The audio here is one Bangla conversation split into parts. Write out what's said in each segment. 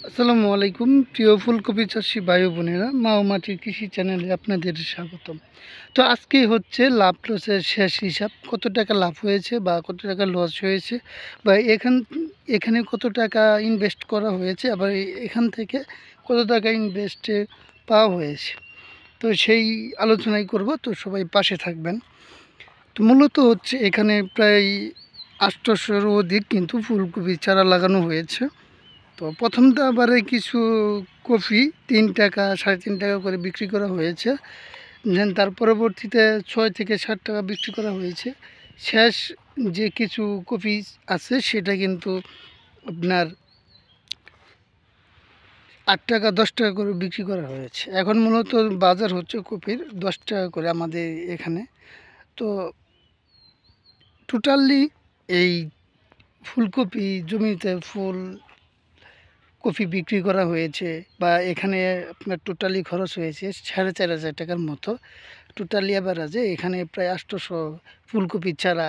আসসালামু আলাইকুম প্রিয় ফুলকপি চাষি ভাই বোনেরা, মা ও মাটির কৃষি চ্যানেলে আপনাদের স্বাগতম। তো আজকে হচ্ছে লাভ লসের শেষ হিসাব, কত টাকা লাভ হয়েছে বা কত টাকা লস হয়েছে, বা এখানে কত টাকা ইনভেস্ট করা হয়েছে, আবার এখান থেকে কত টাকা ইনভেস্টে পাওয়া হয়েছে। তো সেই আলোচনাই করব, তো সবাই পাশে থাকবেন। তো মূলত হচ্ছে এখানে প্রায় 800-র অধিক কিন্তু ফুলকপি চারা লাগানো হয়েছে। তো প্রথমবারে কিছু কপি 3 টাকা 3.5 টাকা করে বিক্রি করা হয়েছে, দেন তার পরবর্তীতে 6 থেকে 7 টাকা বিক্রি করা হয়েছে। শেষ যে কিছু কপি আছে সেটা কিন্তু আপনার 8 টাকা 10 টাকা করে বিক্রি করা হয়েছে। এখন মূলত বাজার হচ্ছে কপির 10 টাকা করে আমাদের এখানে। তো টোটালি এই ফুলকপি জমিতে কপি বিক্রি করা হয়েছে, বা এখানে আপনার টোটালি খরচ হয়েছে 4,500 টাকার মতো। টোটালি অ্যাভারেজে এখানে প্রায় 800 ফুলকপির চারা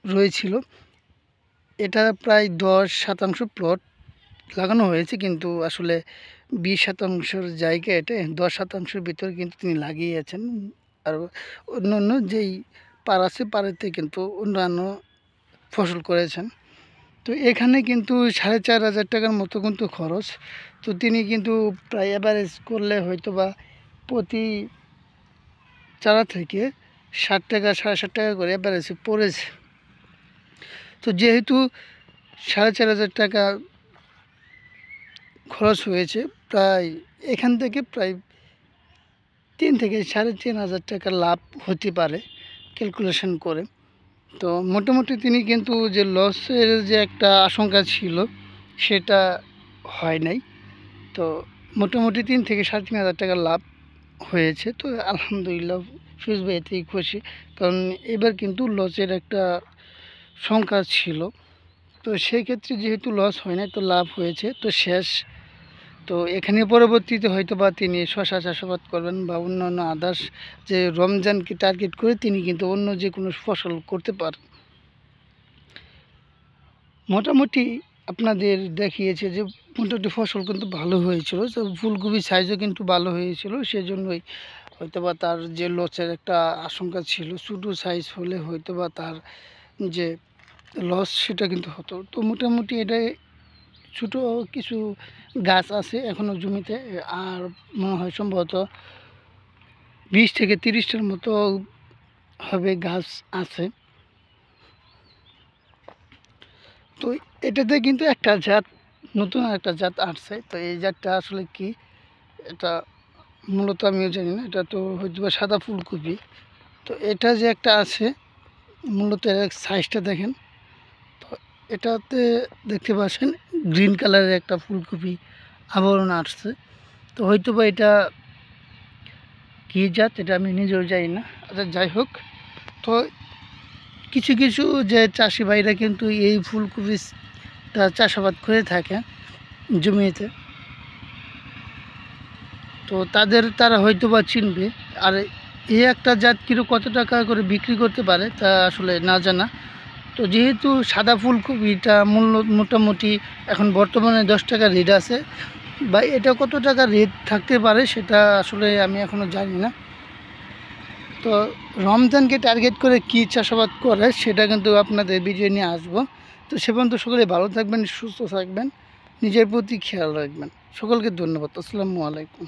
রয়েছিল। এটা প্রায় 10% প্লট লাগানো হয়েছে, কিন্তু আসলে 20%-র জায়গা এটা 10%-র ভিতরে কিন্তু তিনি লাগিয়েছেন। আর অন্য যেই পার আছে পাড়েতে কিন্তু অন্যান্য ফসল করেছেন। তো এখানে কিন্তু 4,500 টাকার মতো কিন্তু খরচ। তো তিনি কিন্তু প্রায় অ্যাভারেজ করলে হয়তো বা প্রতি চারা থেকে 60 টাকা 7.5 টাকা করে অ্যাভারেজে পড়েছে। তো যেহেতু 4,500 টাকা খরচ হয়েছে, প্রায় এখান থেকে প্রায় 3 থেকে 3,500 টাকা লাভ হতে পারে ক্যালকুলেশন করে। তো মোটামুটি তিনি কিন্তু যে লসের যে একটা আশঙ্কা ছিল সেটা হয় নাই। তো মোটামুটি 3 থেকে 3,500 টাকা লাভ হয়েছে। তো আলহামদুলিল্লাহ ফিরোজ ভাই এতেই খুশি, কারণ এবার কিন্তু লসের একটা সংখ্যা ছিল। তো সেই ক্ষেত্রে যেহেতু লস হয় না, তো লাভ হয়েছে তো শেষ। তো এখানে পরবর্তীতে হয়তো বা তিনি শশা চাষাবাদ করবেন, বা অন্যান্য আদার্স যে রমজানকে টার্গেট করে তিনি কিন্তু অন্য যে কোনো ফসল করতে পারেন। মোটামুটি আপনাদের দেখিয়েছে যে মোটামুটি ফসল কিন্তু ভালো হয়েছিল, তো ফুলকপির সাইজও কিন্তু ভালো হয়েছিল। সেজন্যই হয়তোবা তার যে লসের একটা আশঙ্কা ছিল, ছোটো সাইজ হলে হয়তোবা তার যে লস সেটা কিন্তু হতো। তো মোটামুটি এটা ছোটো কিছু গাছ আছে এখনও জমিতে, আর মনে হয় সম্ভবত 20 থেকে 30টার মতো হবে গাছ আছে। তো এটাতে কিন্তু একটা জাত, নতুন একটা জাত আসছে। তো এই জাতটা আসলে কি, এটা মূলত আমিও জানি না। এটা তো হয়তো বা সাদা ফুলকপি। তো এটা যে একটা আছে, মূলত এর সাইজটা দেখেন। তো এটাতে দেখতে পাচ্ছেন গ্রিন কালারের একটা ফুলকপি আবরণ আসছে। তো হয়তো বা এটা কী জাত এটা আমি নিজেও জানি না। আচ্ছা যাই হোক, তো কিছু কিছু যে চাষি ভাইরা কিন্তু এই ফুলকপিটা চাষাবাদ করে থাকে জমিতে, তো তারা হয়তো বা চিনবে। আর এই একটা জাত কিলো কত টাকা করে বিক্রি করতে পারে তা আসলে না জানা। তো যেহেতু সাদা ফুলকপিটা মূল্য মোটামুটি এখন বর্তমানে 10 টাকা রেট আছে, বা এটা কত টাকা রেট থাকতে পারে সেটা আসলে আমি এখনও জানি না। তো রমজানকে টার্গেট করে কী চাষাবাদ করে সেটা কিন্তু আপনাদের ভিডিও নিয়ে আসবো। তো সে পর্যন্ত সকলে ভালো থাকবেন, সুস্থ থাকবেন, নিজের প্রতি খেয়াল রাখবেন। সকলকে ধন্যবাদ। আসসালামু আলাইকুম।